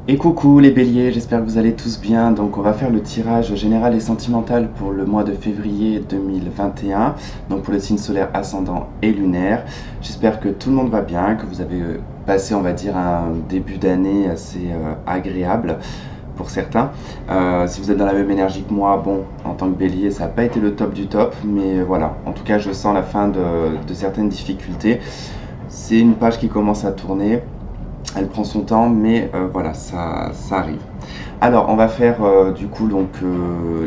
Et coucou les béliers, j'espère que vous allez tous bien. Donc on va faire le tirage général et sentimental pour le mois de février 2021, donc pour le signe solaire ascendant et lunaire. J'espère que tout le monde va bien, que vous avez passé on va dire un début d'année assez agréable pour certains. Si vous êtes dans la même énergie que moi, bon, en tant que bélier, ça n'a pas été le top du top, mais voilà, en tout cas je sens la fin de certaines difficultés. C'est une page qui commence à tourner. Elle prend son temps, mais voilà, ça arrive. Alors, on va faire du coup donc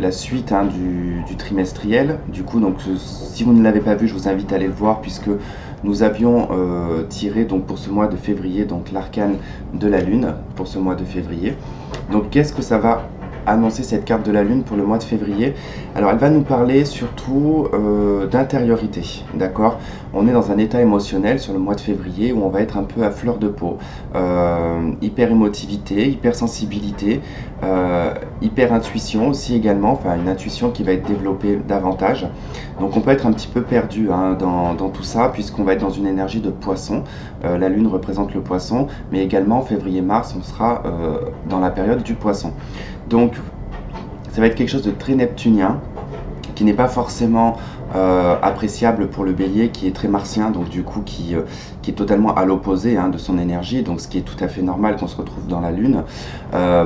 la suite hein, du trimestriel. Du coup, donc si vous ne l'avez pas vu, je vous invite à aller le voir puisque nous avions tiré donc pour ce mois de février donc l'arcane de la lune pour ce mois de février. Donc, qu'est-ce que ça va annoncer cette carte de la lune pour le mois de février? Alors, elle va nous parler surtout d'intériorité, d'accord? On est dans un état émotionnel sur le mois de février où on va être un peu à fleur de peau, hyper émotivité, hyper sensibilité, hyper intuition aussi également, enfin une intuition qui va être développée davantage. Donc on peut être un petit peu perdu hein, dans tout ça puisqu'on va être dans une énergie de poisson. La lune représente le poisson, mais également février-mars on sera dans la période du poisson. Donc ça va être quelque chose de très neptunien qui n'est pas forcément appréciable pour le bélier qui est très martien, donc du coup qui est totalement à l'opposé hein, de son énergie, donc ce qui est tout à fait normal qu'on se retrouve dans la lune.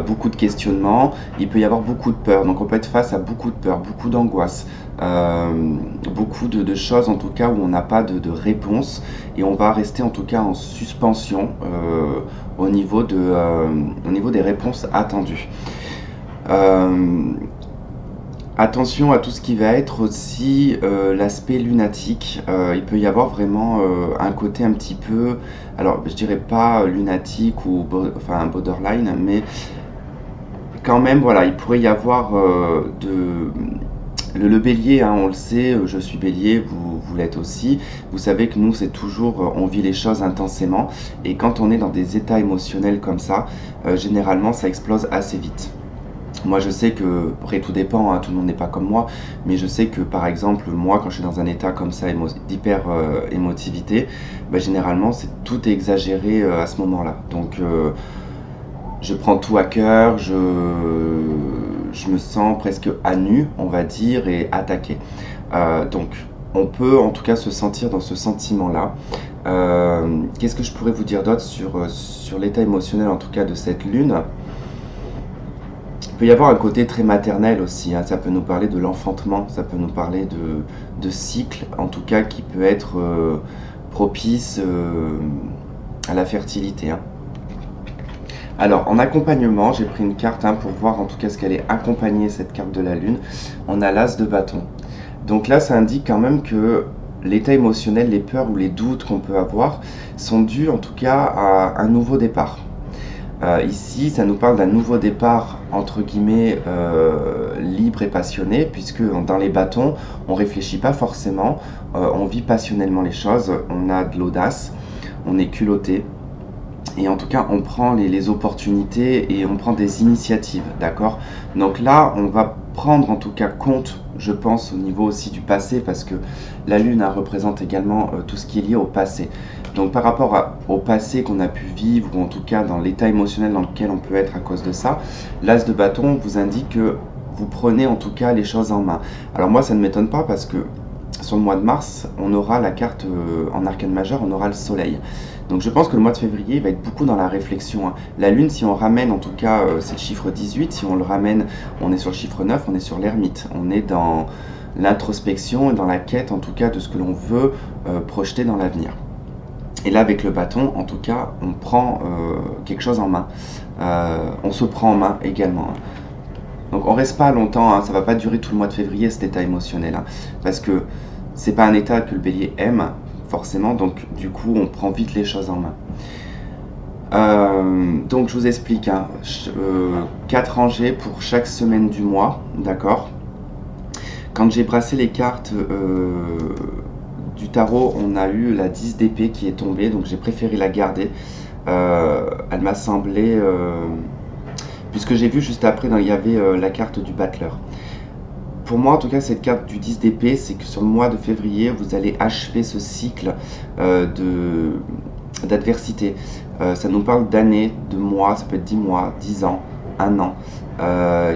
Beaucoup de questionnements, il peut y avoir beaucoup de peur, donc on peut être face à beaucoup de peur, beaucoup d'angoisse, beaucoup de choses en tout cas où on n'a pas de réponse et on va rester en tout cas en suspension au niveau des réponses attendues. Attention à tout ce qui va être aussi l'aspect lunatique. Il peut y avoir vraiment un côté un petit peu, alors je dirais pas lunatique ou enfin borderline, mais quand même voilà, il pourrait y avoir le bélier, hein, on le sait, je suis bélier, vous l'êtes aussi. Vous savez que nous, c'est toujours, on vit les choses intensément. Et quand on est dans des états émotionnels comme ça, généralement, ça explose assez vite. Moi, je sais que, après, tout dépend, hein, tout le monde n'est pas comme moi, mais je sais que, par exemple, moi, quand je suis dans un état comme ça, d'hyper émotivité, bah, généralement, tout est exagéré à ce moment-là. Donc, je prends tout à cœur, je me sens presque à nu, on va dire, et attaqué. Donc, on peut en tout cas se sentir dans ce sentiment-là. Qu'est-ce que je pourrais vous dire d'autre sur l'état émotionnel, en tout cas, de cette lune? Il peut y avoir un côté très maternel aussi, hein. Ça peut nous parler de l'enfantement, ça peut nous parler de cycle, en tout cas qui peut être propice à la fertilité, hein. Alors en accompagnement, j'ai pris une carte hein, pour voir en tout cas ce qu'elle est accompagnée, cette carte de la lune. On a l'as de bâton. Donc là, ça indique quand même que l'état émotionnel, les peurs ou les doutes qu'on peut avoir sont dus en tout cas à un nouveau départ. Ici, ça nous parle d'un nouveau départ, entre guillemets, libre et passionné, puisque dans les bâtons, on ne réfléchit pas forcément, on vit passionnellement les choses, on a de l'audace, on est culotté, et en tout cas, on prend les opportunités et on prend des initiatives, d'accord? Donc là, on va prendre en tout cas compte, je pense, au niveau aussi du passé, parce que la Lune hein, représente également tout ce qui est lié au passé. Donc par rapport au passé qu'on a pu vivre, ou en tout cas dans l'état émotionnel dans lequel on peut être à cause de ça, l'as de bâton vous indique que vous prenez en tout cas les choses en main. Alors moi, ça ne m'étonne pas parce que sur le mois de mars, on aura la carte en arcane majeur, on aura le soleil. Donc je pense que le mois de février va être beaucoup dans la réflexion, hein. La lune, si on ramène en tout cas, c'est le chiffre 18, si on le ramène, on est sur le chiffre 9, on est sur l'ermite. On est dans l'introspection et dans la quête en tout cas de ce que l'on veut projeter dans l'avenir. Et là avec le bâton, en tout cas, on prend quelque chose en main. On se prend en main également, hein. Donc on reste pas longtemps, hein, ça va pas durer tout le mois de février cet état émotionnel, hein, parce que c'est pas un état que le bélier aime forcément, donc du coup on prend vite les choses en main. Donc je vous explique, hein, 4 rangées pour chaque semaine du mois, d'accord? Quand j'ai brassé les cartes du tarot, on a eu la 10 d'épée qui est tombée, donc j'ai préféré la garder. Elle m'a semblé puisque j'ai vu juste après, il y avait la carte du battleur. Pour moi, en tout cas, cette carte du 10 d'épée, c'est que sur le mois de février, vous allez achever ce cycle d'adversité. Ça nous parle d'années, de mois, ça peut être 10 mois, 10 ans, un an,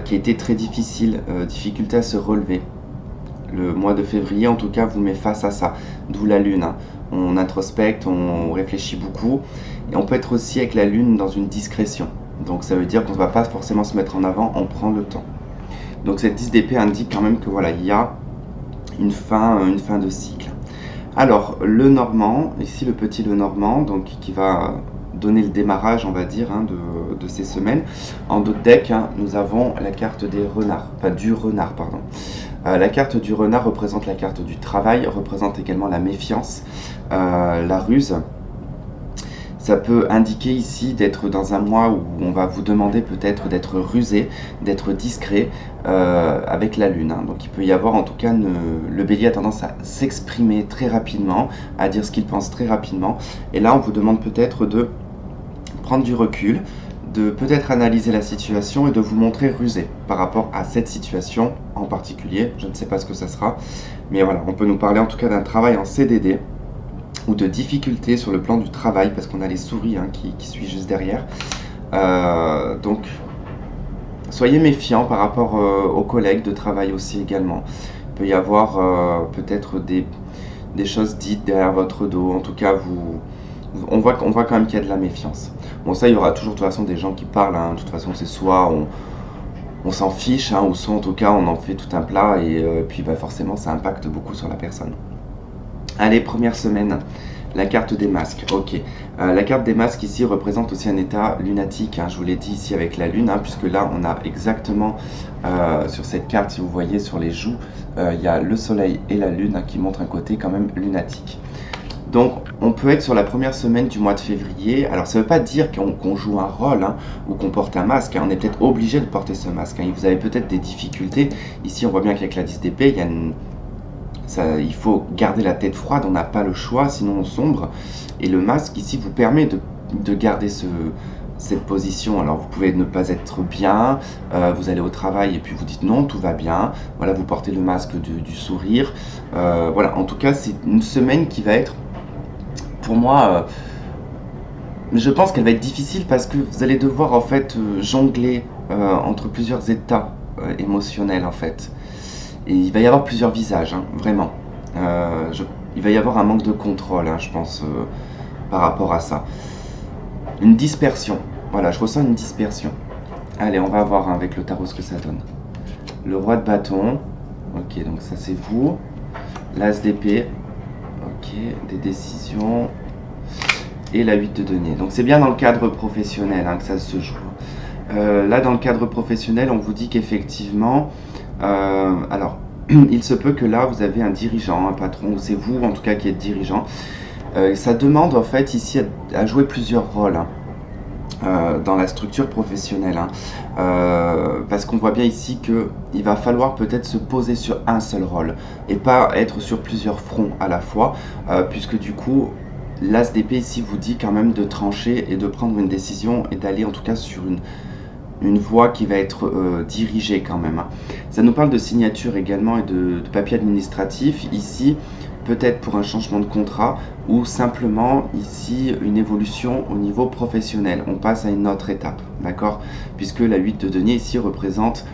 qui a été très difficile, difficulté à se relever. Le mois de février, en tout cas, vous met face à ça, d'où la lune, hein. On introspecte, on réfléchit beaucoup, et on peut être aussi avec la lune dans une discrétion. Donc ça veut dire qu'on ne va pas forcément se mettre en avant, on prend le temps. Donc cette 10 d'épée indique quand même que voilà, il y a une fin de cycle. Alors le Normand, ici le petit le Normand, donc qui va donner le démarrage, on va dire, hein, de ces semaines. En d'autres decks, hein, nous avons la carte des renards, pas du renard, pardon. La carte du renard représente la carte du travail, représente également la méfiance, la ruse. Ça peut indiquer ici d'être dans un mois où on va vous demander peut-être d'être rusé, d'être discret avec la lune, hein. Donc il peut y avoir en tout cas, le bélier a tendance à s'exprimer très rapidement, à dire ce qu'il pense très rapidement. Et là on vous demande peut-être de prendre du recul, de peut-être analyser la situation et de vous montrer rusé par rapport à cette situation en particulier. Je ne sais pas ce que ça sera, mais voilà, on peut nous parler en tout cas d'un travail en CDD ou de difficultés sur le plan du travail, parce qu'on a les souris, hein, qui suivent juste derrière. Donc, soyez méfiants par rapport aux collègues de travail aussi également. Il peut y avoir peut-être des choses dites derrière votre dos. En tout cas, on voit quand même qu'il y a de la méfiance. Bon, ça, il y aura toujours de toute façon des gens qui parlent, hein. De toute façon, c'est soit on s'en fiche, hein, ou soit en tout cas on en fait tout un plat, et puis bah, forcément ça impacte beaucoup sur la personne. Allez, première semaine, la carte des masques. Ok, la carte des masques ici représente aussi un état lunatique, hein, je vous l'ai dit ici avec la lune, hein, puisque là on a exactement sur cette carte, si vous voyez sur les joues, il y a le soleil et la lune, hein, qui montrent un côté quand même lunatique. Donc on peut être sur la première semaine du mois de février. Alors ça ne veut pas dire qu'on joue un rôle, hein, ou qu'on porte un masque, hein. On est peut-être obligé de porter ce masque, hein. Vous avez peut-être des difficultés. Ici on voit bien qu'avec la 10 d'épée, il faut garder la tête froide, on n'a pas le choix, sinon on sombre. Et le masque ici vous permet de garder cette position. Alors vous pouvez ne pas être bien, vous allez au travail et puis vous dites non, tout va bien. Voilà, vous portez le masque du sourire. Voilà, en tout cas c'est une semaine qui va être, pour moi, je pense qu'elle va être difficile parce que vous allez devoir en fait jongler entre plusieurs états émotionnels en fait. Et il va y avoir plusieurs visages, hein, vraiment. Il va y avoir un manque de contrôle, hein, je pense, par rapport à ça. Une dispersion. Voilà, je ressens une dispersion. Allez, on va voir, hein, avec le tarot ce que ça donne. Le roi de bâton. Ok, donc ça c'est vous. L'as d'épée. Ok, des décisions. Et la 8 de denier. Donc c'est bien dans le cadre professionnel, hein, que ça se joue. Là, dans le cadre professionnel, on vous dit qu'effectivement, alors, il se peut que là, vous avez un dirigeant, un patron, ou c'est vous en tout cas qui êtes dirigeant. Ça demande en fait ici à jouer plusieurs rôles, hein, dans la structure professionnelle, hein. Parce qu'on voit bien ici qu'il va falloir peut-être se poser sur un seul rôle et pas être sur plusieurs fronts à la fois, puisque du coup l'as d'épée ici vous dit quand même de trancher et de prendre une décision et d'aller en tout cas sur une voie qui va être dirigée quand même, hein. Ça nous parle de signature également et de papier administratif ici, peut-être pour un changement de contrat ou simplement ici une évolution au niveau professionnel. On passe à une autre étape, d'accord? Puisque la 8 de denier ici représente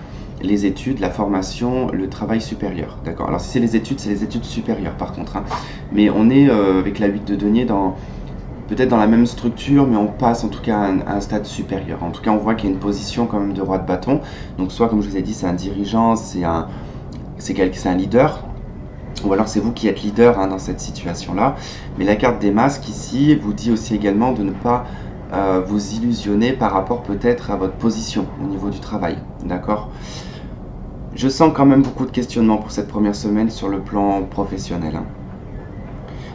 les études, la formation, le travail supérieur, d'accord? Alors si c'est les études supérieures par contre, hein. Mais on est avec la 8 de denier peut-être dans la même structure, mais on passe en tout cas à un stade supérieur. En tout cas, on voit qu'il y a une position quand même de roi de bâton. Donc soit, comme je vous ai dit, c'est un dirigeant, c'est un leader, ou alors c'est vous qui êtes leader, hein, dans cette situation-là. Mais la carte des masques ici vous dit aussi également de ne pas vous illusionner par rapport peut-être à votre position au niveau du travail, d'accord? Je sens quand même beaucoup de questionnements pour cette première semaine sur le plan professionnel, hein.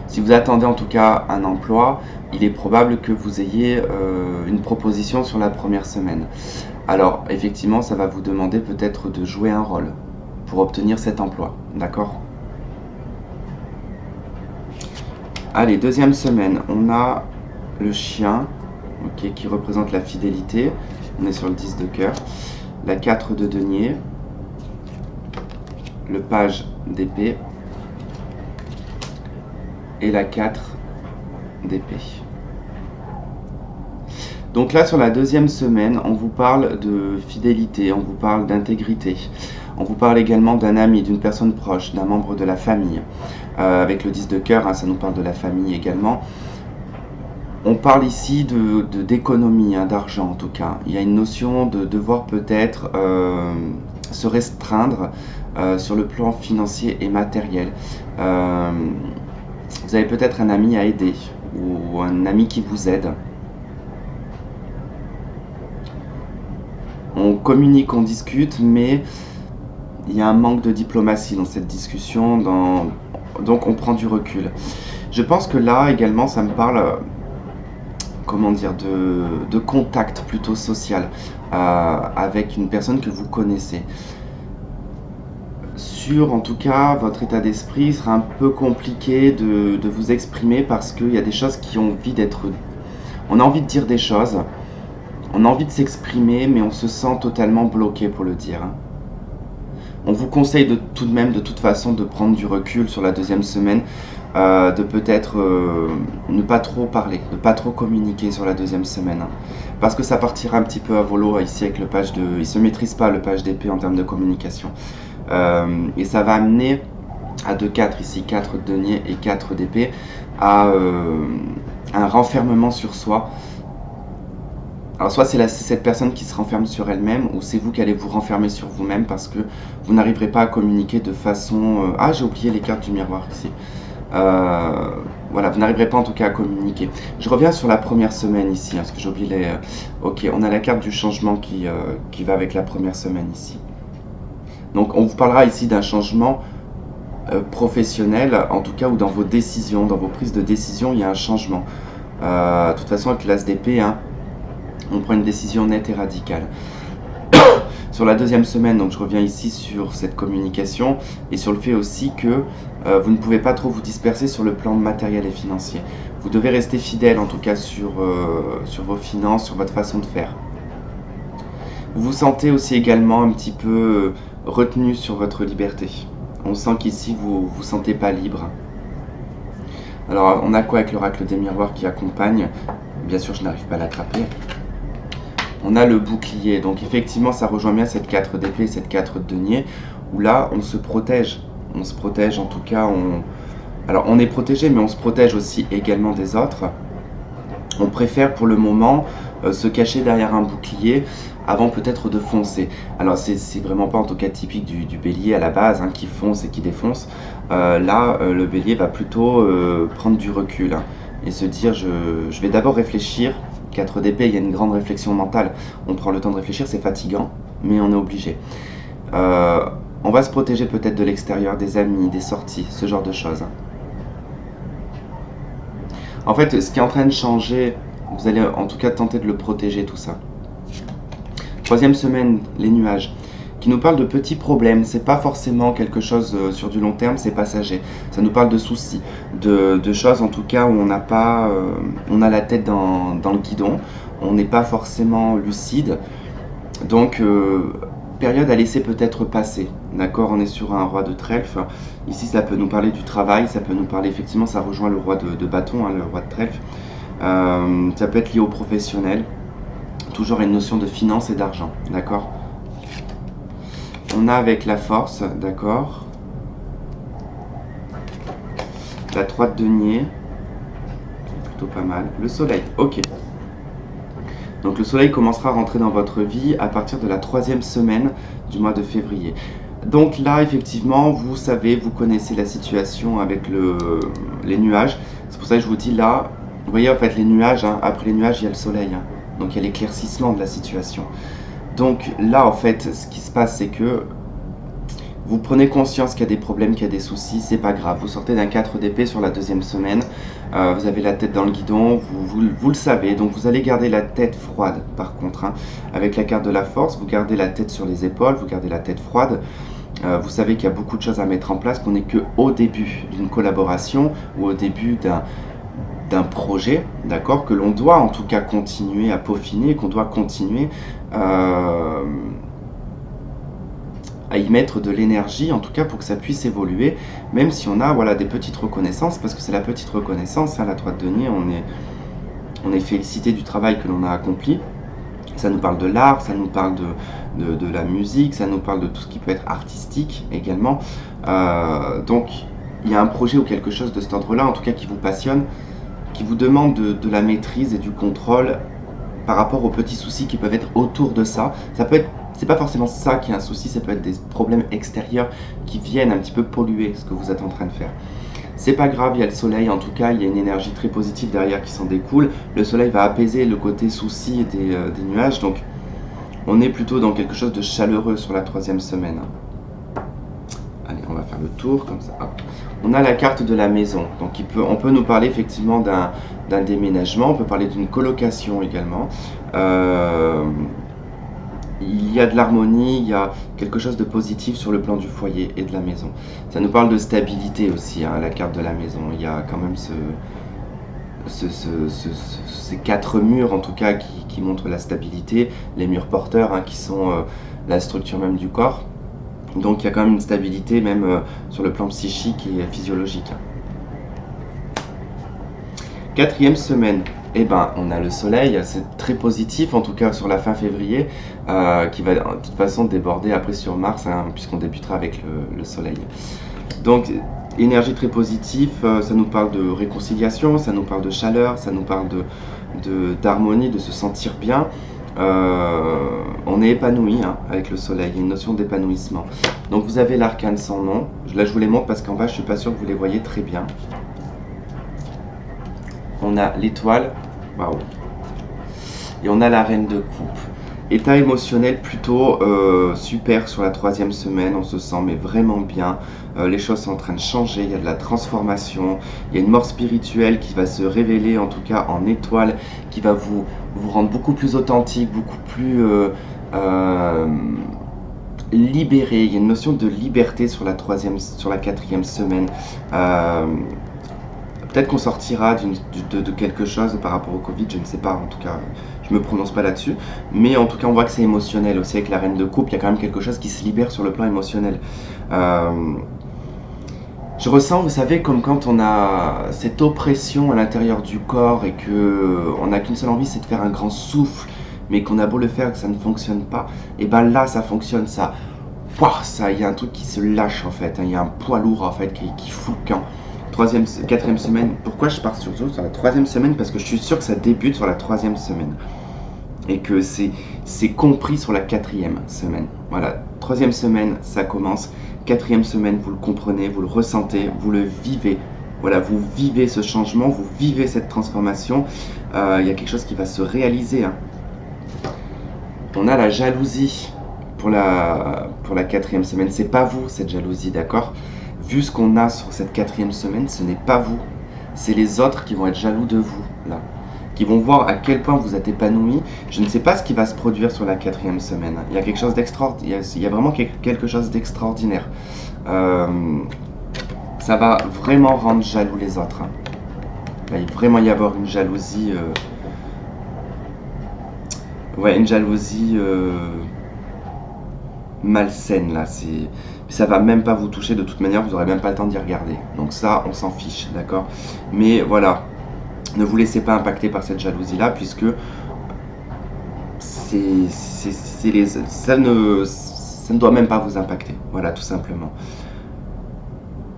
Si vous attendez en tout cas un emploi, il est probable que vous ayez une proposition sur la première semaine. Alors effectivement, ça va vous demander peut-être de jouer un rôle pour obtenir cet emploi, d'accord? Allez, deuxième semaine, on a le chien, ok, qui représente la fidélité. On est sur le 10 de cœur. La 4 de denier, le page d'épée et la 4 d'épée. Donc là, sur la deuxième semaine, on vous parle de fidélité, on vous parle d'intégrité. On vous parle également d'un ami, d'une personne proche, d'un membre de la famille. Avec le 10 de cœur, hein, ça nous parle de la famille également. On parle ici d'économie, hein, d'argent en tout cas. Il y a une notion de devoir peut-être se restreindre sur le plan financier et matériel. Vous avez peut-être un ami à aider ou un ami qui vous aide. On communique, on discute, mais il y a un manque de diplomatie dans cette discussion, donc on prend du recul. Je pense que là également ça me parle, comment dire, de contact plutôt social avec une personne que vous connaissez. En tout cas, votre état d'esprit sera un peu compliqué de vous exprimer parce qu'il y a des choses qui ont envie d'être... On a envie de dire des choses, on a envie de s'exprimer, mais on se sent totalement bloqué pour le dire. On vous conseille tout de même, de toute façon, de prendre du recul sur la deuxième semaine, de peut-être ne pas trop parler, ne pas trop communiquer sur la deuxième semaine. Parce que ça partira un petit peu à volo ici avec le page de... Il ne se maîtrise pas le page d'épée en termes de communication. Et ça va amener à 2-4 ici, 4 de denier et 4 d'épée, à un renfermement sur soi. Alors soit c'est cette personne qui se renferme sur elle-même, ou c'est vous qui allez vous renfermer sur vous-même parce que vous n'arriverez pas à communiquer de façon... Ah, j'ai oublié les cartes du miroir ici. Voilà, vous n'arriverez pas en tout cas à communiquer. Je reviens sur la première semaine ici, hein, parce que j'ai oublié les... Ok, on a la carte du changement qui va avec la première semaine ici. Donc on vous parlera ici d'un changement professionnel, en tout cas, ou dans vos décisions, dans vos prises de décision, il y a un changement. De toute façon, avec l'as d'épée, hein, on prend une décision nette et radicale. Sur la deuxième semaine, donc je reviens ici sur cette communication et sur le fait aussi que vous ne pouvez pas trop vous disperser sur le plan matériel et financier. Vous devez rester fidèle en tout cas sur vos finances, sur votre façon de faire. Vous vous sentez aussi également un petit peu retenu sur votre liberté. On sent qu'ici vous vous sentez pas libre. Alors on a quoi avec l'oracle des miroirs qui accompagne? Bien sûr je n'arrive pas à l'attraper. On a le bouclier, donc effectivement ça rejoint bien cette 4 d'épée, cette 4 de denier, où là on se protège. On se protège en tout cas, alors on est protégé mais on se protège aussi également des autres. On préfère pour le moment se cacher derrière un bouclier avant peut-être de foncer. Alors c'est vraiment pas en tout cas typique du bélier à la base, hein, qui fonce et qui défonce. Là le bélier va plutôt prendre du recul, hein, et se dire je vais d'abord réfléchir. 4 d'épée, il y a une grande réflexion mentale. On prend le temps de réfléchir, c'est fatigant, mais on est obligé. On va se protéger peut-être de l'extérieur, des amis, des sorties, ce genre de choses. En fait, ce qui est en train de changer, vous allez en tout cas tenter de le protéger, tout ça. Troisième semaine, les nuages, qui nous parlent de petits problèmes. C'est pas forcément quelque chose sur du long terme, c'est passager. Ça nous parle de soucis, de choses en tout cas où on n'a pas, on a la tête dans le guidon, on n'est pas forcément lucide. Donc période à laisser peut-être passer. D'accord, on est sur un roi de trèfle. Ici, ça peut nous parler du travail, ça peut nous parler, effectivement, ça rejoint le roi de bâton, hein, le roi de trèfle. Ça peut être lié au professionnel. Toujours une notion de finance et d'argent, d'accord. On a avec la force, d'accord. La 3 de denier, plutôt pas mal. Le soleil, ok. Donc le soleil commencera à rentrer dans votre vie à partir de la 3e semaine du mois de février. Donc là, effectivement, vous savez, vous connaissez la situation avec les nuages. C'est pour ça que je vous dis là, vous voyez en fait les nuages, hein, après les nuages, il y a le soleil. Hein. Donc il y a l'éclaircissement de la situation. Donc là, en fait, ce qui se passe, c'est que vous prenez conscience qu'il y a des problèmes, qu'il y a des soucis, c'est pas grave. Vous sortez d'un 4 d'épée sur la 2e semaine, vous avez la tête dans le guidon, vous le savez, donc vous allez garder la tête froide par contre. Hein. Avec la carte de la force, vous gardez la tête sur les épaules, vous gardez la tête froide. Vous savez qu'il y a beaucoup de choses à mettre en place, qu'on n'est qu'au début d'une collaboration ou au début d'un projet, d'accord, que l'on doit en tout cas continuer à peaufiner, qu'on doit continuer à y mettre de l'énergie, en tout cas pour que ça puisse évoluer, même si on a voilà, des petites reconnaissances, parce que c'est la petite reconnaissance, hein, la 3 de denier, on est félicité du travail que l'on a accompli. Ça nous parle de l'art, ça nous parle de la musique, ça nous parle de tout ce qui peut être artistique également. Donc il y a un projet ou quelque chose de cet ordre-là, en tout cas qui vous passionne, qui vous demande de la maîtrise et du contrôle par rapport aux petits soucis qui peuvent être autour de ça. Ça peut être, c'est pas forcément ça qui est un souci, ça peut être des problèmes extérieurs qui viennent un petit peu polluer ce que vous êtes en train de faire. C'est pas grave, il y a le soleil, en tout cas, il y a une énergie très positive derrière qui s'en découle. Le soleil va apaiser le côté souci des nuages, donc on est plutôt dans quelque chose de chaleureux sur la 3e semaine. Allez, on va faire le tour comme ça. Hop. On a la carte de la maison, donc on peut nous parler effectivement d'un déménagement, on peut parler d'une colocation également. Il y a de l'harmonie, il y a quelque chose de positif sur le plan du foyer et de la maison. Ça nous parle de stabilité aussi, hein, la carte de la maison. Il y a quand même ces 4 murs en tout cas qui montrent la stabilité, les murs porteurs, hein, qui sont la structure même du corps. Donc il y a quand même une stabilité même sur le plan psychique et physiologique. 4e semaine, eh ben, on a le soleil, c'est très positif, en tout cas sur la fin février, qui va de toute façon déborder après sur Mars, hein, puisqu'on débutera avec le soleil. Donc, énergie très positive, ça nous parle de réconciliation, ça nous parle de chaleur, ça nous parle d'harmonie, de se sentir bien. On est épanoui, hein, avec le soleil, il y a une notion d'épanouissement. Donc vous avez l'arcane sans nom, là je vous les montre parce qu'en bas je suis pas sûr que vous les voyez très bien. On a l'étoile, waouh, et on a la reine de coupe. État émotionnel plutôt super sur la 3e semaine, on se sent mais vraiment bien, les choses sont en train de changer, il y a de la transformation, il y a une mort spirituelle qui va se révéler en tout cas en étoile, qui va vous rendre beaucoup plus authentique, beaucoup plus libéré. Il y a une notion de liberté sur la 4e semaine. Peut-être qu'on sortira de quelque chose par rapport au Covid, je ne sais pas, en tout cas, je ne me prononce pas là-dessus. Mais en tout cas, on voit que c'est émotionnel aussi avec la reine de coupe, il y a quand même quelque chose qui se libère sur le plan émotionnel. Je ressens, vous savez, comme quand on a cette oppression à l'intérieur du corps et qu'on n'a qu'une seule envie, c'est de faire un grand souffle, mais qu'on a beau le faire et que ça ne fonctionne pas, et ben là, ça fonctionne, ça, il y a un truc qui se lâche en fait, hein, il y a un poids lourd en fait qui fout le camp. 4e semaine, pourquoi je pars sur la 3e semaine? Parce que je suis sûr que ça débute sur la 3e semaine et que c'est compris sur la 4e semaine. Voilà, 3e semaine, ça commence. 4e semaine, vous le comprenez, vous le ressentez, vous le vivez. Voilà, vous vivez ce changement, vous vivez cette transformation. Il y a quelque chose qui va se réaliser, hein. On a la jalousie pour la 4e semaine. C'est pas vous, cette jalousie, d'accord? Vu ce qu'on a sur cette 4e semaine, ce n'est pas vous. C'est les autres qui vont être jaloux de vous, là. Qui vont voir à quel point vous êtes épanoui. Je ne sais pas ce qui va se produire sur la 4e semaine. Il y a quelque chose d'extraordinaire. Il y a vraiment quelque chose d'extraordinaire. Ça va vraiment rendre jaloux les autres, hein. Il va vraiment y avoir une jalousie. Ouais, une jalousie malsaine, là. Ça va même pas vous toucher de toute manière, vous n'aurez même pas le temps d'y regarder. Donc ça, on s'en fiche, d'accord? Mais voilà, ne vous laissez pas impacter par cette jalousie-là, puisque ça ne doit même pas vous impacter. Voilà, tout simplement.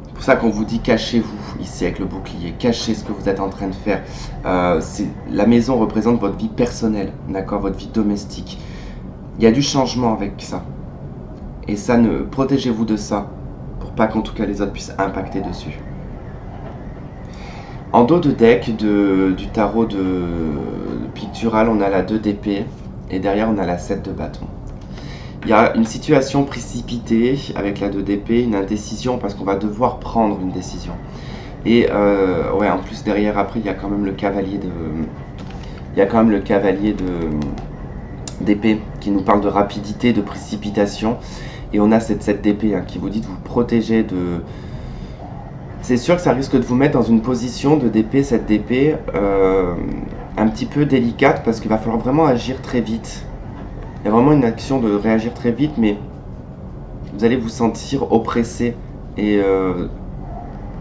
C'est pour ça qu'on vous dit cachez-vous ici avec le bouclier, cachez ce que vous êtes en train de faire. La maison représente votre vie personnelle, d'accord, votre vie domestique. Il y a du changement avec ça. Et ça, protégez-vous de ça, pour pas qu'en tout cas les autres puissent impacter dessus. En dos de deck du tarot de pictural, on a la 2 d'épée, et derrière on a la 7 de bâton. Il y a une situation précipitée avec la 2 d'épée, une indécision, parce qu'on va devoir prendre une décision. Et ouais, en plus derrière, après, il y a quand même le cavalier d'épée qui nous parle de rapidité, de précipitation. Et on a cette 7 d'épée, hein, qui vous dit de vous protéger de... C'est sûr que ça risque de vous mettre dans une position de d'épée, cette d'épée, un petit peu délicate, parce qu'il va falloir vraiment agir très vite. Il y a vraiment une action de réagir très vite, mais vous allez vous sentir oppressé et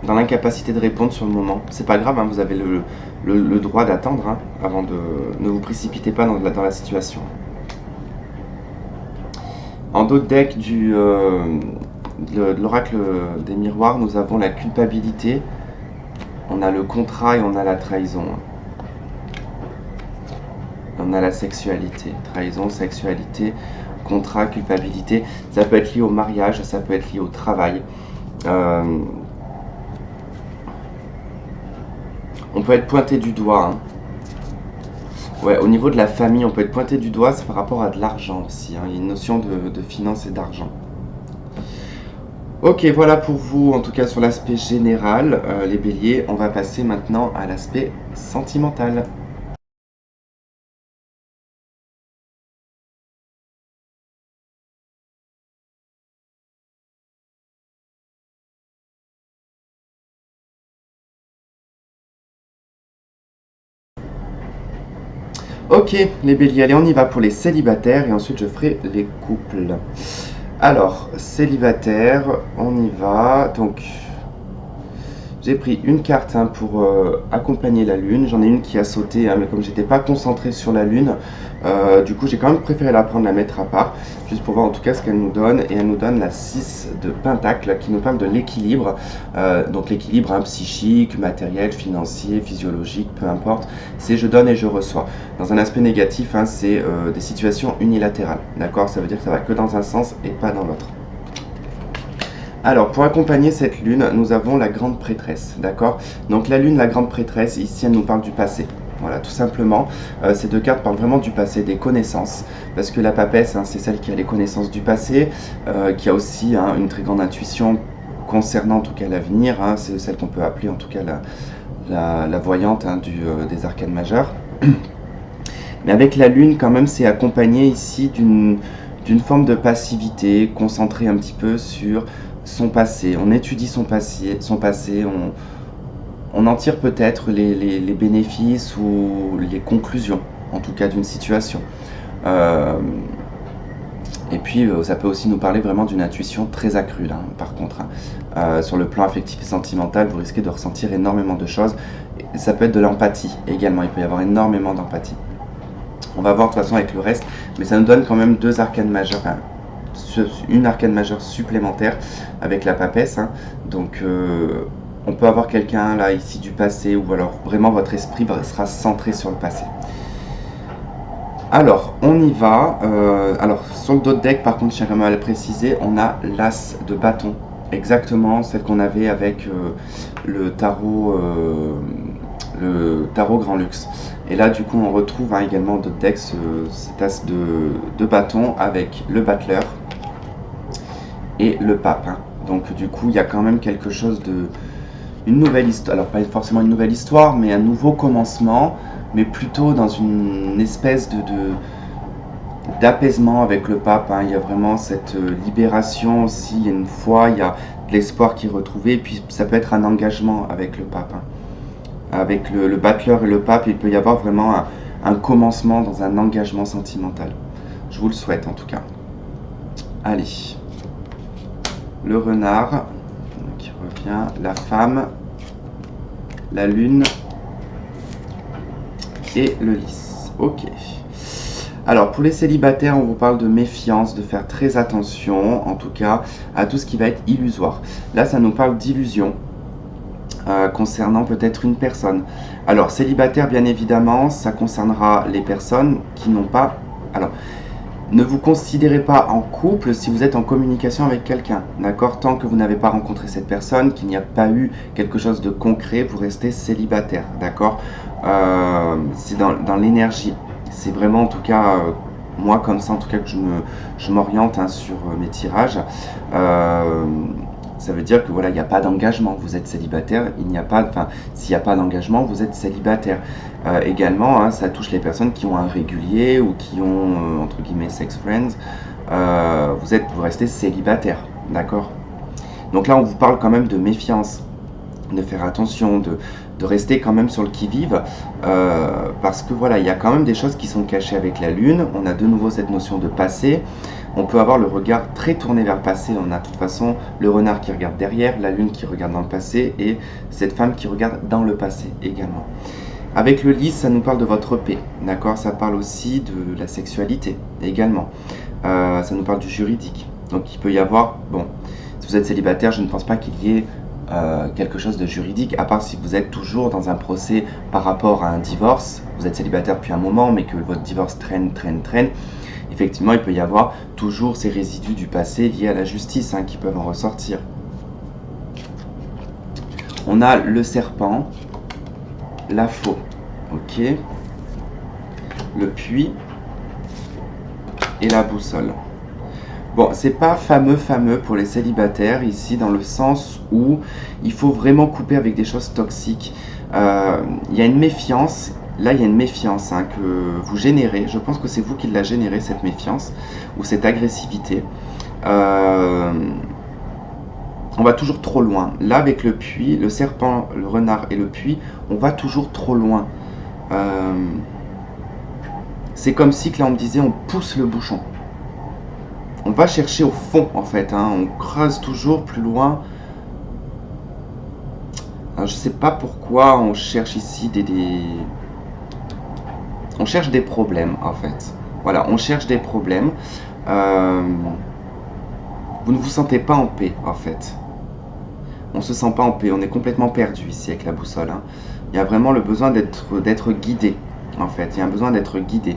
dans l'incapacité de répondre sur le moment. C'est pas grave, hein, vous avez le droit d'attendre, hein, avant de... Ne vous précipitez pas dans la situation. En dos de deck de l'oracle des miroirs, nous avons la culpabilité, on a le contrat et on a la trahison. On a la sexualité, trahison, sexualité, contrat, culpabilité. Ça peut être lié au mariage, ça peut être lié au travail. On peut être pointé du doigt. Hein. Ouais, au niveau de la famille, on peut être pointé du doigt, c'est par rapport à de l'argent aussi. Hein. Il y a une notion de finance et d'argent. Ok, voilà pour vous, en tout cas sur l'aspect général, les béliers. On va passer maintenant à l'aspect sentimental. Ok, les béliers, allez, on y va pour les célibataires et ensuite je ferai les couples. Alors, célibataire, on y va. Donc, j'ai pris une carte, hein, pour accompagner la lune. J'en ai une qui a sauté, hein, mais comme j'étais pas concentré sur la lune, du coup j'ai quand même préféré la prendre, la mettre à part, juste pour voir en tout cas ce qu'elle nous donne. Et elle nous donne la 6 de Pentacle qui nous parle de l'équilibre. Donc l'équilibre, hein, psychique, matériel, financier, physiologique, peu importe. C'est je donne et je reçois. Dans un aspect négatif, hein, c'est des situations unilatérales. D'accord, ça veut dire que ça va que dans un sens et pas dans l'autre. Alors, pour accompagner cette lune, nous avons la grande prêtresse, d'accord? Donc la lune, la grande prêtresse, ici, elle nous parle du passé. Voilà, tout simplement, ces deux cartes parlent vraiment du passé, des connaissances, parce que la papesse, hein, c'est celle qui a les connaissances du passé, qui a aussi, hein, une très grande intuition concernant en tout cas l'avenir, hein, c'est celle qu'on peut appeler en tout cas la voyante, hein, des arcanes majeures. Mais avec la lune, quand même, c'est accompagné ici d'une forme de passivité, concentrée un petit peu sur son passé. On étudie son passé, on en tire peut-être les bénéfices ou les conclusions, en tout cas d'une situation. Et puis ça peut aussi nous parler vraiment d'une intuition très accrue, là, par contre. Hein. Sur le plan affectif et sentimental, vous risquez de ressentir énormément de choses. Et ça peut être de l'empathie également, il peut y avoir énormément d'empathie. On va voir de toute façon avec le reste, mais ça nous donne quand même deux arcanes majeures, hein, une arcane majeure supplémentaire avec la papesse. Hein. Donc on peut avoir quelqu'un là ici du passé, ou alors vraiment votre esprit sera centré sur le passé. Alors on y va. Alors sur le dos de deck, par contre, je tiens quand même à le préciser, on a l'as de bâton, exactement celle qu'on avait avec le tarot Grand Luxe. Et là, du coup, on retrouve, hein, également d'autres decks, cet as de bâton avec le battleur et le pape. Hein. Donc, du coup, il y a quand même quelque chose une nouvelle histoire. Alors, pas forcément une nouvelle histoire, mais un nouveau commencement, mais plutôt dans une espèce d'apaisement avec le pape. Hein. Il y a vraiment cette libération aussi, il y a une foi, il y a de l'espoir qui est retrouvé, et puis ça peut être un engagement avec le pape. Hein. Avec le battleur et le pape, il peut y avoir vraiment un commencement dans un engagement sentimental. Je vous le souhaite en tout cas. Allez. Le renard qui revient, la femme, la lune et le lys. Ok. Alors pour les célibataires, on vous parle de méfiance, de faire très attention en tout cas à tout ce qui va être illusoire. Là, ça nous parle d'illusion. Concernant peut-être une personne. Alors, célibataire, bien évidemment, ça concernera les personnes qui n'ont pas... Alors, ne vous considérez pas en couple si vous êtes en communication avec quelqu'un, d'accord? Tant que vous n'avez pas rencontré cette personne, qu'il n'y a pas eu quelque chose de concret, vous restez célibataire, d'accord? C'est dans l'énergie. C'est vraiment, en tout cas, moi, comme ça, en tout cas, que je m'oriente, hein, sur mes tirages. Ça veut dire que voilà, il n'y a pas d'engagement, vous êtes célibataire, s'il n'y a pas d'engagement, vous êtes célibataire. Également, hein, ça touche les personnes qui ont un régulier ou qui ont, entre guillemets, sex friends. Vous restez célibataire, d'accord? Donc là, on vous parle quand même de méfiance. de faire attention, de rester quand même sur le qui-vive, parce que voilà, il y a quand même des choses qui sont cachées avec la lune. On a de nouveau cette notion de passé. On peut avoir le regard très tourné vers le passé. On a de toute façon le renard qui regarde derrière, la lune qui regarde dans le passé et cette femme qui regarde dans le passé également. Avec le lys, ça nous parle de votre paix, d'accord? Ça parle aussi de la sexualité également. Ça nous parle du juridique. Donc il peut y avoir, bon, si vous êtes célibataire, je ne pense pas qu'il y ait quelque chose de juridique, à part si vous êtes toujours dans un procès par rapport à un divorce. Vous êtes célibataire depuis un moment, mais que votre divorce traîne. Effectivement, il peut y avoir toujours ces résidus du passé liés à la justice qui peuvent en ressortir. On a le serpent, la faux, ok, le puits et la boussole. Bon, c'est pas fameux pour les célibataires ici, dans le sens où il faut vraiment couper avec des choses toxiques. Il y a une méfiance, là il y a une méfiance que vous générez. Je pense que c'est vous qui la générez, cette méfiance ou cette agressivité. On va toujours trop loin. Là, avec le puits, le serpent, le renard et le puits, on va toujours trop loin. C'est comme si que là, on me disait, on pousse le bouchon. On va chercher au fond, en fait. On creuse toujours plus loin. Alors, je ne sais pas pourquoi on cherche ici On cherche des problèmes, en fait. Voilà, on cherche des problèmes. Vous ne vous sentez pas en paix, en fait. On ne se sent pas en paix, on est complètement perdu ici avec la boussole. Il y a vraiment le besoin d'être guidé, en fait. Il y a un besoin d'être guidé.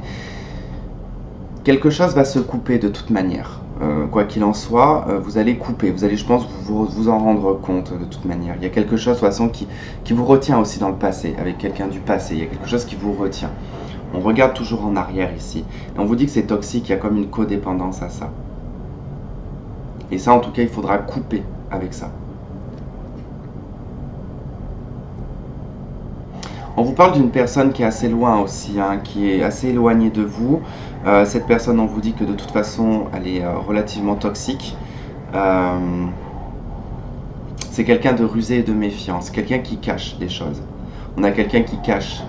Quelque chose va se couper de toute manière. Quoi qu'il en soit, vous allez couper. Vous allez, je pense, vous en rendre compte de toute manière. Il y a quelque chose, de toute façon, qui vous retient aussi dans le passé, avec quelqu'un du passé. Il y a quelque chose qui vous retient. On regarde toujours en arrière ici. Et on vous dit que c'est toxique, il y a comme une codépendance à ça. Et ça, en tout cas, il faudra couper avec ça. On vous parle d'une personne qui est assez loin aussi, qui est assez éloignée de vous. Cette personne, on vous dit que de toute façon, elle est relativement toxique. C'est quelqu'un de rusé et de méfiant. C'est quelqu'un qui cache des choses. On a quelqu'un qui cache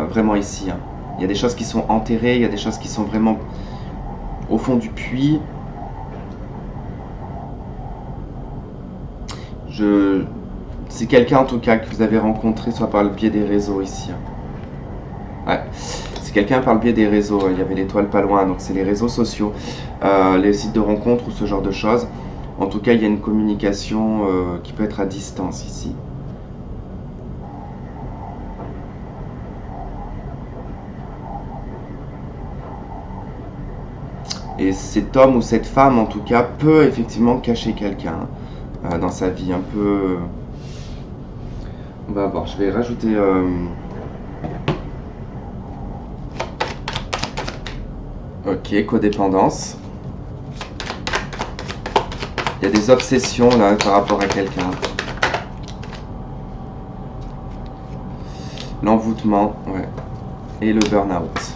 vraiment ici. Il y a des choses qui sont enterrées, il y a des choses qui sont vraiment au fond du puits. C'est quelqu'un en tout cas que vous avez rencontré soit par le biais des réseaux ici. Ouais, c'est quelqu'un par le biais des réseaux. Il y avait l'étoile pas loin, donc c'est les réseaux sociaux, les sites de rencontres ou ce genre de choses. En tout cas, il y a une communication qui peut être à distance ici. Et cet homme ou cette femme, en tout cas, peut effectivement cacher quelqu'un dans sa vie, un peu... On va voir, je vais rajouter... Ok, codépendance. Il y a des obsessions là par rapport à quelqu'un. L'envoûtement, ouais. Et le burn-out.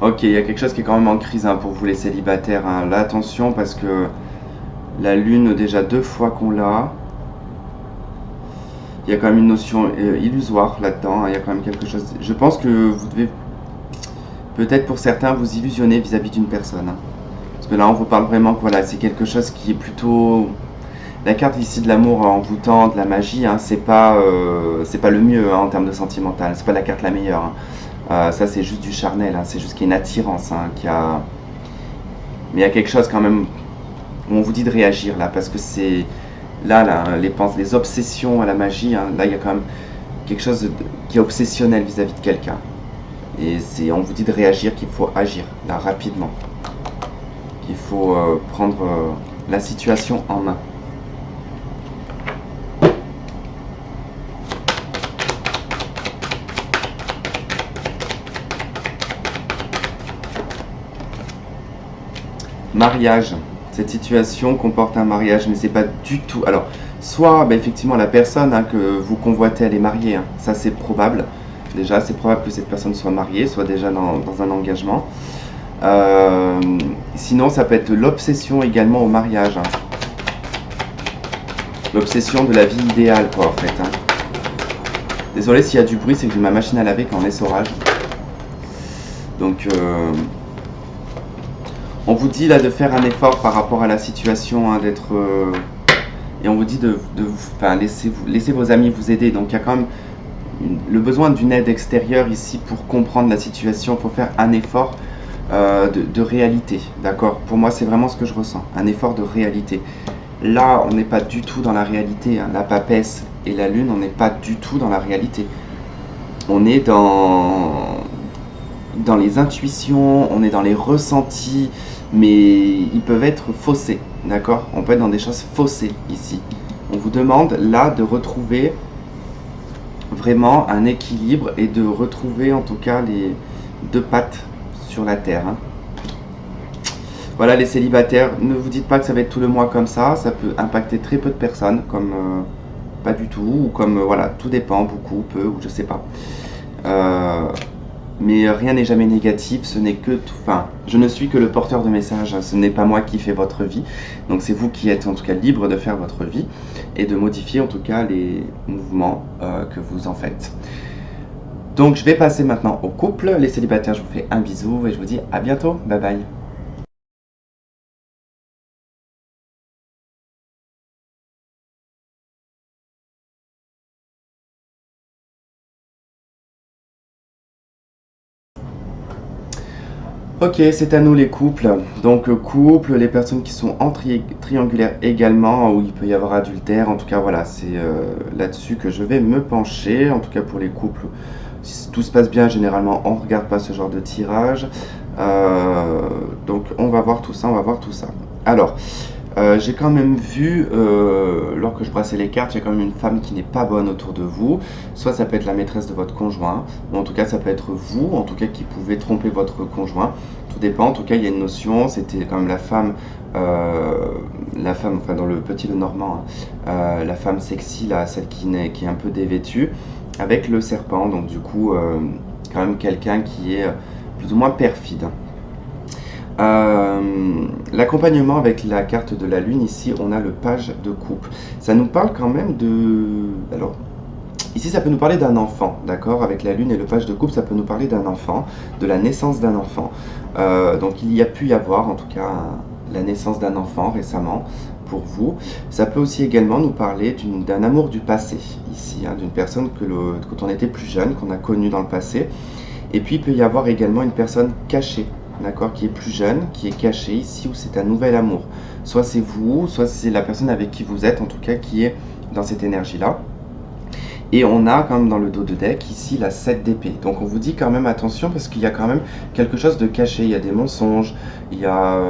Ok, il y a quelque chose qui est quand même en crise pour vous les célibataires. Là, attention, parce que la lune, déjà 2 fois qu'on l'a, il y a quand même une notion illusoire là-dedans. Il y a quand même quelque chose... Je pense que vous devez, peut-être pour certains, vous illusionner vis-à-vis d'une personne. Parce que là, on vous parle vraiment que voilà, c'est quelque chose qui est plutôt... La carte ici de l'amour envoûtant, de la magie, c'est pas le mieux en termes de sentimental. C'est pas la carte la meilleure. Ça, c'est juste du charnel. C'est juste qu'il y a une attirance. Mais il y a quelque chose quand même où on vous dit de réagir là, parce que c'est... Là, les obsessions à la magie, là, il y a quand même quelque chose qui est obsessionnel vis-à-vis de quelqu'un. Et on vous dit de réagir, qu'il faut agir, là, rapidement. Qu'il faut prendre la situation en main. Mariage. Cette situation comporte un mariage, mais c'est pas du tout... Alors, soit effectivement la personne que vous convoitez, elle est mariée. Ça, c'est probable. Déjà, c'est probable que cette personne soit mariée, soit déjà dans un engagement. Sinon, ça peut être l'obsession également au mariage. L'obsession de la vie idéale, quoi, en fait. Hein. Désolé s'il y a du bruit, c'est que j'ai ma machine à laver qui est en essorage. Donc, on vous dit là de faire un effort par rapport à la situation, hein, d'être... et on vous dit de laisser vos amis vous aider. Donc, il y a quand même le besoin d'une aide extérieure ici pour comprendre la situation. Il faut faire un effort de réalité, d'accord? Pour moi, c'est vraiment ce que je ressens, un effort de réalité. Là, on n'est pas du tout dans la réalité, hein. La papesse et la lune, on n'est pas du tout dans la réalité. On est dans les intuitions, on est dans les ressentis, mais ils peuvent être faussés, d'accord? On peut être dans des choses faussées ici. On vous demande là de retrouver vraiment un équilibre et de retrouver en tout cas les deux pattes sur la terre, hein. Voilà les célibataires, ne vous dites pas que ça va être tout le mois comme ça peut impacter très peu de personnes, comme pas du tout, ou comme voilà, tout dépend, beaucoup, peu, ou je sais pas. Mais rien n'est jamais négatif, ce n'est que tout, enfin, je ne suis que le porteur de message, hein, ce n'est pas moi qui fais votre vie, donc c'est vous qui êtes en tout cas libre de faire votre vie et de modifier en tout cas les mouvements que vous en faites. Donc je vais passer maintenant au couple, les célibataires, je vous fais un bisou et je vous dis à bientôt, bye bye. Ok, c'est à nous les couples. Donc couple, les personnes qui sont en triangulaire également, où il peut y avoir adultère. En tout cas, voilà, c'est là-dessus que je vais me pencher. En tout cas pour les couples, si tout se passe bien, généralement, on ne regarde pas ce genre de tirage. Donc on va voir tout ça, on va voir tout ça. Alors, j'ai quand même vu, lors que je brassais les cartes, il y a quand même une femme qui n'est pas bonne autour de vous. Soit ça peut être la maîtresse de votre conjoint, ou en tout cas ça peut être vous, en tout cas qui pouvez tromper votre conjoint. Tout dépend, en tout cas il y a une notion, c'était quand même la femme, enfin dans le Petit Lenormand, hein, la femme sexy, là, celle qui est un peu dévêtue, avec le serpent, donc du coup quand même quelqu'un qui est plus ou moins perfide. L'accompagnement avec la carte de la lune, ici on a le page de coupe. Ça nous parle quand même de... Alors, ici ça peut nous parler d'un enfant, d'accord? Avec la lune et le page de coupe, ça peut nous parler d'un enfant, de la naissance d'un enfant. Donc il y a pu y avoir en tout cas la naissance d'un enfant récemment pour vous. Ça peut aussi également nous parler d'un amour du passé, ici, hein, d'une personne quand on était plus jeune, qu'on a connue dans le passé. Et puis il peut y avoir également une personne cachée, d'accord, qui est plus jeune, qui est cachée ici, où c'est un nouvel amour. Soit c'est vous, soit c'est la personne avec qui vous êtes, en tout cas, qui est dans cette énergie-là. Et on a quand même dans le dos de deck ici la 7 d'épée. Donc on vous dit quand même attention parce qu'il y a quand même quelque chose de caché. Il y a des mensonges, il y a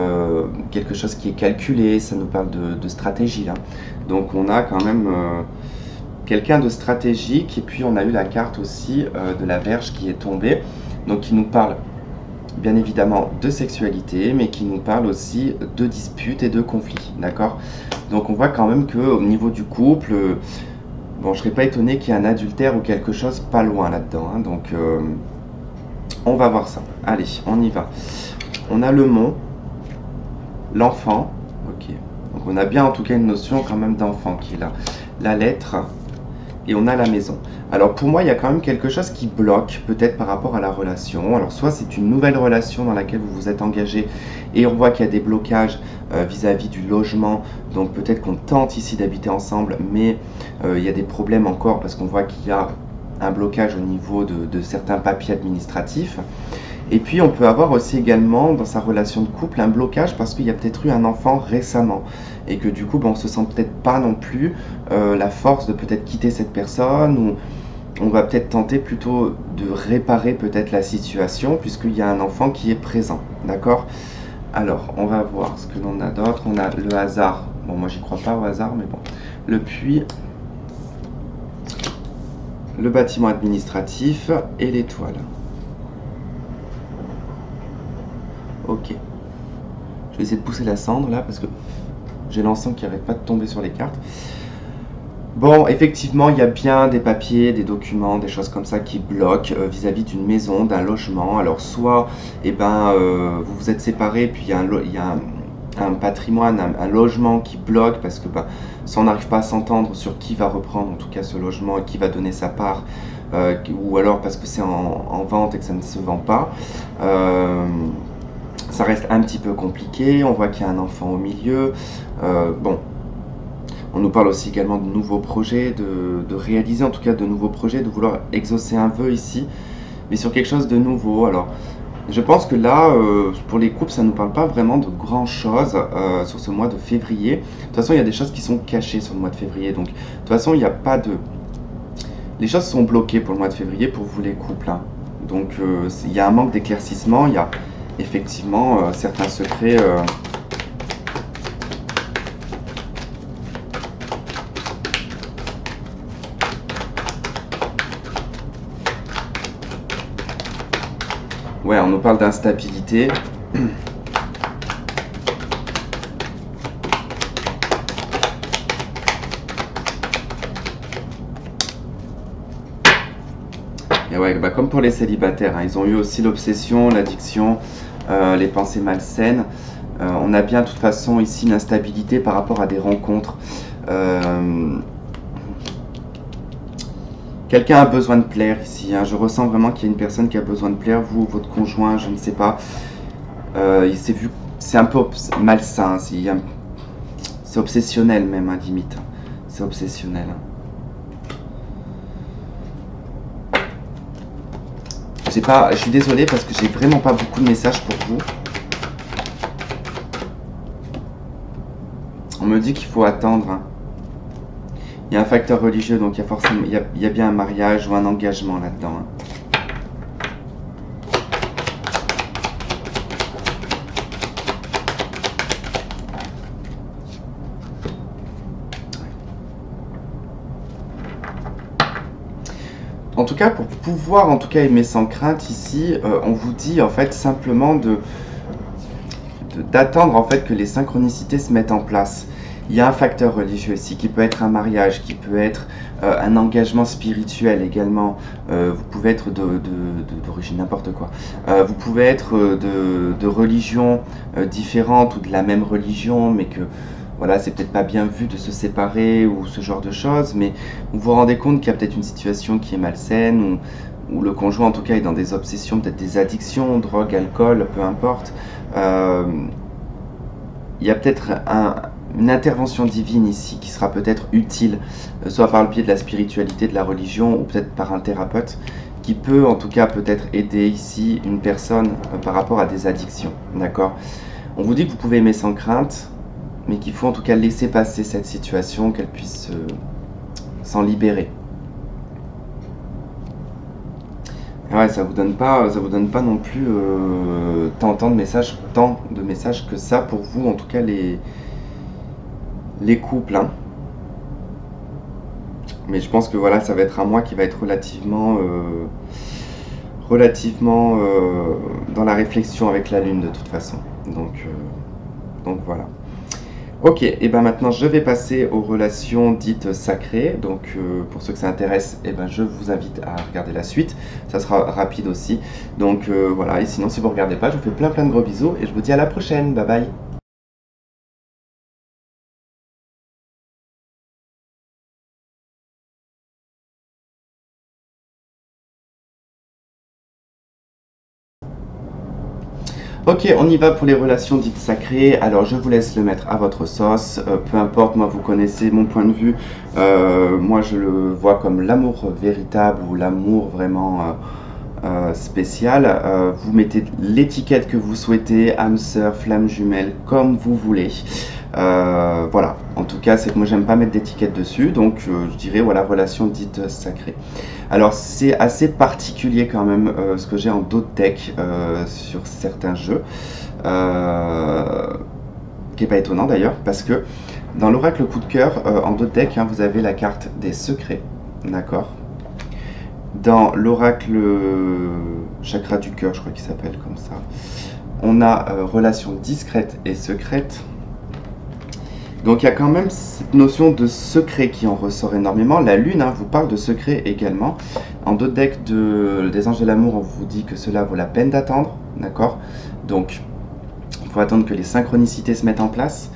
quelque chose qui est calculé, ça nous parle de stratégie là. Donc on a quand même quelqu'un de stratégique. Et puis on a eu la carte aussi de la Vierge qui est tombée. Donc qui nous parle bien évidemment de sexualité, mais qui nous parle aussi de disputes et de conflits, d'accord? Donc on voit quand même qu'au niveau du couple, bon, je serais pas étonné qu'il y ait un adultère ou quelque chose pas loin là-dedans, hein. Donc on va voir ça. Allez, on y va. On a le mont, l'enfant, ok. Donc on a bien en tout cas une notion quand même d'enfant qui est là. La lettre, et on a la maison. Alors pour moi, il y a quand même quelque chose qui bloque, peut-être par rapport à la relation. Alors soit c'est une nouvelle relation dans laquelle vous vous êtes engagé et on voit qu'il y a des blocages vis-à-vis du logement. Donc peut-être qu'on tente ici d'habiter ensemble, mais il y a des problèmes encore parce qu'on voit qu'il y a un blocage au niveau de certains papiers administratifs. Et puis on peut avoir aussi également dans sa relation de couple un blocage parce qu'il y a peut-être eu un enfant récemment et que du coup on se sent peut-être pas non plus la force de peut-être quitter cette personne, ou on va peut-être tenter plutôt de réparer peut-être la situation puisqu'il y a un enfant qui est présent, d'accord? Alors on va voir ce que l'on a d'autre. On a le hasard, bon moi j'y crois pas au hasard, mais bon, le puits, le bâtiment administratif et l'étoile. Ok. Je vais essayer de pousser la cendre là parce que j'ai l'encens qui n'arrête pas de tomber sur les cartes. Bon, effectivement, il y a bien des papiers, des documents, des choses comme ça qui bloquent vis-à-vis d'une maison, d'un logement. Alors soit, eh ben, vous vous êtes séparés, puis il y a un patrimoine, un logement qui bloque parce que bah, si on n'arrive pas à s'entendre sur qui va reprendre en tout cas ce logement et qui va donner sa part, ou alors parce que c'est en vente et que ça ne se vend pas, ça reste un petit peu compliqué. On voit qu'il y a un enfant au milieu. Bon, on nous parle aussi également de nouveaux projets, de réaliser en tout cas de nouveaux projets, de vouloir exaucer un vœu ici, mais sur quelque chose de nouveau. Alors, je pense que là, pour les couples, ça ne nous parle pas vraiment de grand chose sur ce mois de février. De toute façon, il y a des choses qui sont cachées sur le mois de février. Donc, de toute façon, il n'y a pas de... Les choses sont bloquées pour le mois de février pour vous les couples, hein. Donc, il y a un manque d'éclaircissement. Il y a effectivement certains secrets... Ouais, on nous parle d'instabilité. Et ouais, bah comme pour les célibataires, hein, ils ont eu aussi l'obsession, l'addiction, les pensées malsaines. On a bien de toute façon ici une instabilité par rapport à des rencontres. Quelqu'un a besoin de plaire ici, hein. Je ressens vraiment qu'il y a une personne qui a besoin de plaire, vous, votre conjoint, je ne sais pas. Il s'est vu, c'est un peu malsain, c'est obsessionnel même, hein, limite. C'est obsessionnel, hein. Je suis désolé parce que j'ai vraiment pas beaucoup de messages pour vous. On me dit qu'il faut attendre, hein. Il y a un facteur religieux, donc il y a forcément, il y a bien un mariage ou un engagement là-dedans, hein. En tout cas, pour pouvoir en tout cas aimer sans crainte ici, on vous dit en fait simplement d'attendre en fait que les synchronicités se mettent en place. Il y a un facteur religieux ici qui peut être un mariage, qui peut être un engagement spirituel également. Vous pouvez être d'origine n'importe quoi. Vous pouvez être de religions différentes ou de la même religion, mais que voilà, c'est peut-être pas bien vu de se séparer ou ce genre de choses, mais vous vous rendez compte qu'il y a peut-être une situation qui est malsaine ou le conjoint en tout cas est dans des obsessions, peut-être des addictions, drogue, alcool, peu importe. Il y a peut-être une intervention divine ici qui sera peut-être utile, soit par le biais de la spiritualité, de la religion, ou peut-être par un thérapeute, qui peut en tout cas peut-être aider ici une personne par rapport à des addictions, d'accord? On vous dit que vous pouvez aimer sans crainte, mais qu'il faut en tout cas laisser passer cette situation, qu'elle puisse s'en libérer. Ouais, ça vous donne pas non plus tant de messages que ça pour vous, en tout cas les couples, hein. Mais je pense que voilà, ça va être un mois qui va être relativement dans la réflexion avec la lune de toute façon. Donc voilà. Ok, et ben maintenant je vais passer aux relations dites sacrées. Donc pour ceux que ça intéresse, et ben je vous invite à regarder la suite. Ça sera rapide aussi. Donc voilà, et sinon si vous ne regardez pas, je vous fais plein de gros bisous et je vous dis à la prochaine. Bye bye. Ok, on y va pour les relations dites sacrées. Alors, je vous laisse le mettre à votre sauce. Peu importe, moi, vous connaissez mon point de vue. Moi, je le vois comme l'amour véritable ou l'amour vraiment spécial. Vous mettez l'étiquette que vous souhaitez, âme sœur, flamme jumelle, comme vous voulez. Voilà, en tout cas, c'est que moi, j'aime pas mettre d'étiquette dessus. Donc, je dirais, voilà, relation dite sacrée. Alors c'est assez particulier quand même ce que j'ai en dos de deck sur certains jeux, qui n'est pas étonnant d'ailleurs parce que dans l'oracle coup de cœur en dos de deck, hein, vous avez la carte des secrets, d'accord. Dans l'oracle chakra du cœur, je crois qu'il s'appelle comme ça, on a relation discrète et secrète. Donc il y a quand même cette notion de secret qui en ressort énormément. La lune vous parle de secret également. En deux decks des anges de l'amour, on vous dit que cela vaut la peine d'attendre, d'accord. Donc il faut attendre que les synchronicités se mettent en place.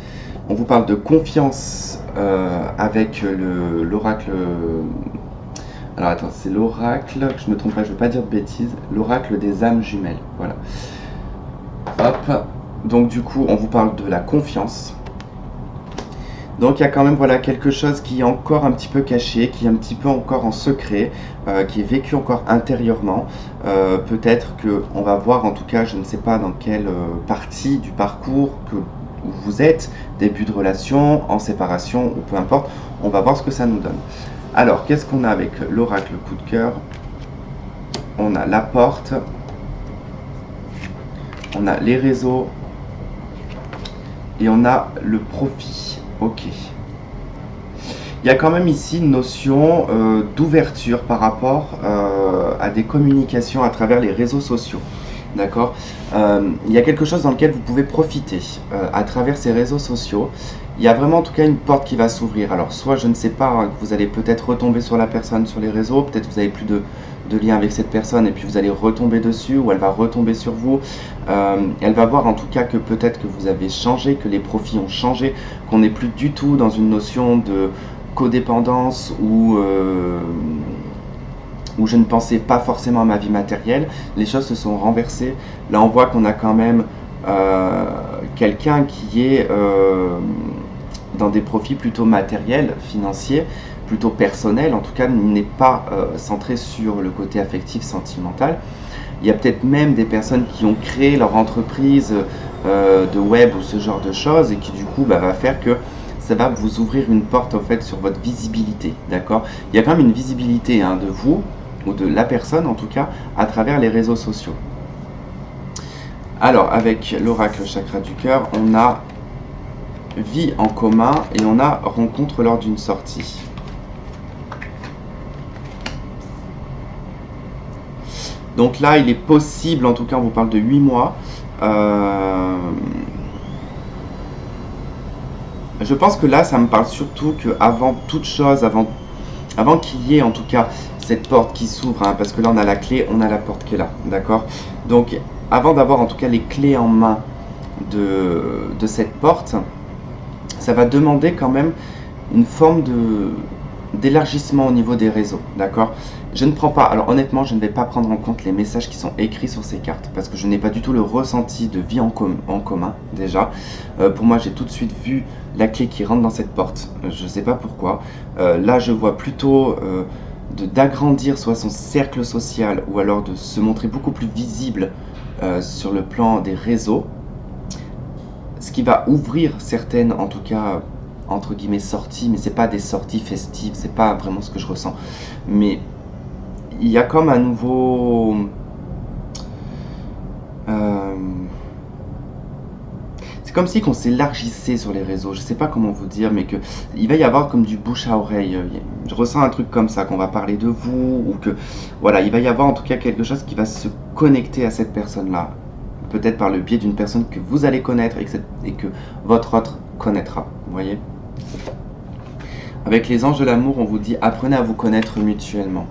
On vous parle de confiance avec l'oracle. Alors attends, c'est l'oracle, que je me trompe pas, je ne veux pas dire de bêtises, l'oracle des âmes jumelles. Voilà. Hop. Donc du coup, on vous parle de la confiance. Donc il y a quand même voilà, quelque chose qui est encore un petit peu caché, qui est un petit peu encore en secret, qui est vécu encore intérieurement. Peut-être qu'on va voir, en tout cas, je ne sais pas dans quelle partie du parcours où vous êtes, début de relation, en séparation, ou peu importe, on va voir ce que ça nous donne. Alors, qu'est-ce qu'on a avec l'oracle coup de cœur? On a la porte, on a les réseaux, et on a le profit. Ok. Il y a quand même ici une notion d'ouverture par rapport à des communications à travers les réseaux sociaux. D'accord. Il y a quelque chose dans lequel vous pouvez profiter à travers ces réseaux sociaux. Il y a vraiment en tout cas une porte qui va s'ouvrir. Alors soit je ne sais pas, hein, vous allez peut-être retomber sur la personne sur les réseaux, peut-être vous n'avez plus de lien avec cette personne et puis vous allez retomber dessus ou elle va retomber sur vous. Elle va voir en tout cas que peut-être que vous avez changé, que les profils ont changé, qu'on n'est plus du tout dans une notion de codépendance où je ne pensais pas forcément à ma vie matérielle. Les choses se sont renversées. Là on voit qu'on a quand même quelqu'un qui est dans des profits plutôt matériels, financiers, plutôt personnels, en tout cas n'est pas centré sur le côté affectif, sentimental. Il y a peut-être même des personnes qui ont créé leur entreprise de web ou ce genre de choses et qui du coup va faire que ça va vous ouvrir une porte en fait sur votre visibilité, d'accord? Il y a quand même une visibilité hein, de vous ou de la personne en tout cas à travers les réseaux sociaux. Alors avec l'oracle chakra du cœur, on a vie en commun et on a rencontre lors d'une sortie. Donc là, il est possible, en tout cas on vous parle de 8 mois. Je pense que là, ça me parle surtout qu'avant toute chose, avant qu'il y ait en tout cas cette porte qui s'ouvre, hein, parce que là on a la clé, on a la porte qui est là, d'accord? Donc avant d'avoir en tout cas les clés en main de cette porte, ça va demander quand même une forme d'élargissement au niveau des réseaux, d'accord? Je ne prends pas, alors honnêtement, je ne vais pas prendre en compte les messages qui sont écrits sur ces cartes, parce que je n'ai pas du tout le ressenti de vie en commun, déjà. Pour moi, j'ai tout de suite vu la clé qui rentre dans cette porte, je ne sais pas pourquoi. Là, je vois plutôt d'agrandir soit son cercle social, ou alors de se montrer beaucoup plus visible sur le plan des réseaux, ce qui va ouvrir certaines, en tout cas, entre guillemets, sorties, mais c'est pas des sorties festives, c'est pas vraiment ce que je ressens. Mais il y a comme un nouveau... c'est comme si qu'on s'élargissait sur les réseaux, je sais pas comment vous dire, mais il va y avoir comme du bouche à oreille. Je ressens un truc comme ça, qu'on va parler de vous, ou que... Voilà, il va y avoir en tout cas quelque chose qui va se connecter à cette personne-là. Peut-être par le biais d'une personne que vous allez connaître et que votre autre connaîtra, vous voyez. Avec les anges de l'amour, on vous dit apprenez à vous connaître mutuellement.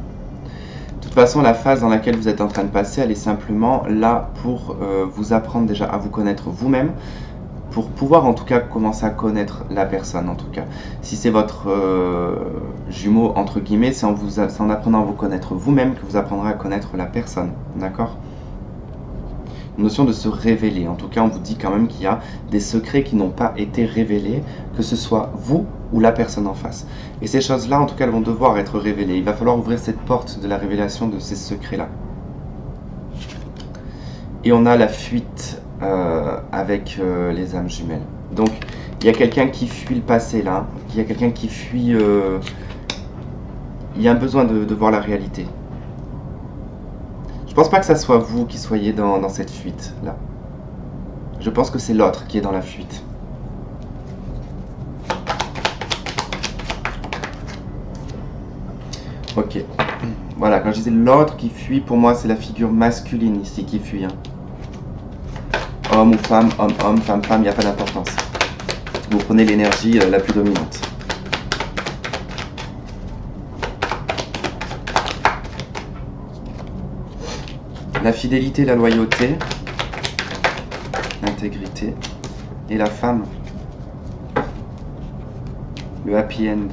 De toute façon, la phase dans laquelle vous êtes en train de passer, elle est simplement là pour vous apprendre déjà à vous connaître vous-même, pour pouvoir en tout cas commencer à connaître la personne en tout cas. Si c'est votre jumeau entre guillemets, c'est en apprenant à vous connaître vous-même que vous apprendrez à connaître la personne, d'accord? Notion de se révéler. En tout cas, on vous dit quand même qu'il y a des secrets qui n'ont pas été révélés, que ce soit vous ou la personne en face. Et ces choses-là, en tout cas, elles vont devoir être révélées. Il va falloir ouvrir cette porte de la révélation de ces secrets-là. Et on a la fuite avec les âmes jumelles. Donc, il y a quelqu'un qui fuit le passé là. Il y a quelqu'un qui fuit... il y a un besoin de voir la réalité. Je pense pas que ça soit vous qui soyez dans cette fuite là. Je pense que c'est l'autre qui est dans la fuite. Ok. Voilà, quand je disais l'autre qui fuit, pour moi c'est la figure masculine ici qui fuit. Hein. Homme ou femme, homme, femme, il n'y a pas d'importance. Vous prenez l'énergie la plus dominante. La fidélité, la loyauté. l'intégrité. Et la femme, le happy end.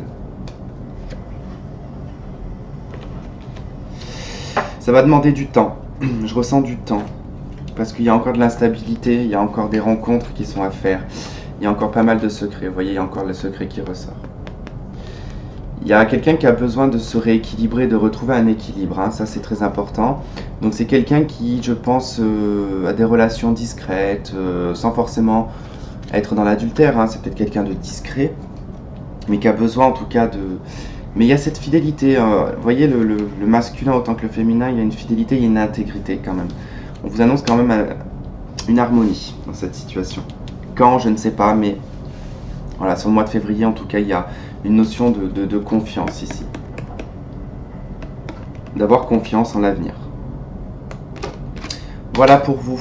Ça va demander du temps. Je ressens du temps. Parce qu'il y a encore de l'instabilité, il y a encore des rencontres qui sont à faire. Il y a encore pas mal de secrets. Vous voyez, il y a encore le secret qui ressort. Il y a quelqu'un qui a besoin de se rééquilibrer, de retrouver un équilibre. Hein. Ça, c'est très important. Donc, c'est quelqu'un qui, je pense, a des relations discrètes, sans forcément être dans l'adultère. Hein. C'est peut-être quelqu'un de discret, mais qui a besoin, en tout cas, de... Mais il y a cette fidélité. Vous voyez, le masculin autant que le féminin, il y a une fidélité, il y a une intégrité quand même. On vous annonce quand même une harmonie dans cette situation. Quand, je ne sais pas, mais voilà, sur le mois de février, en tout cas, il y a une notion de confiance ici. D'avoir confiance en l'avenir. Voilà pour vous.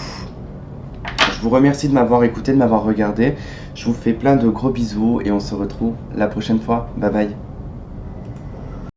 Je vous remercie de m'avoir écouté, de m'avoir regardé. Je vous fais plein de gros bisous et on se retrouve la prochaine fois. Bye bye.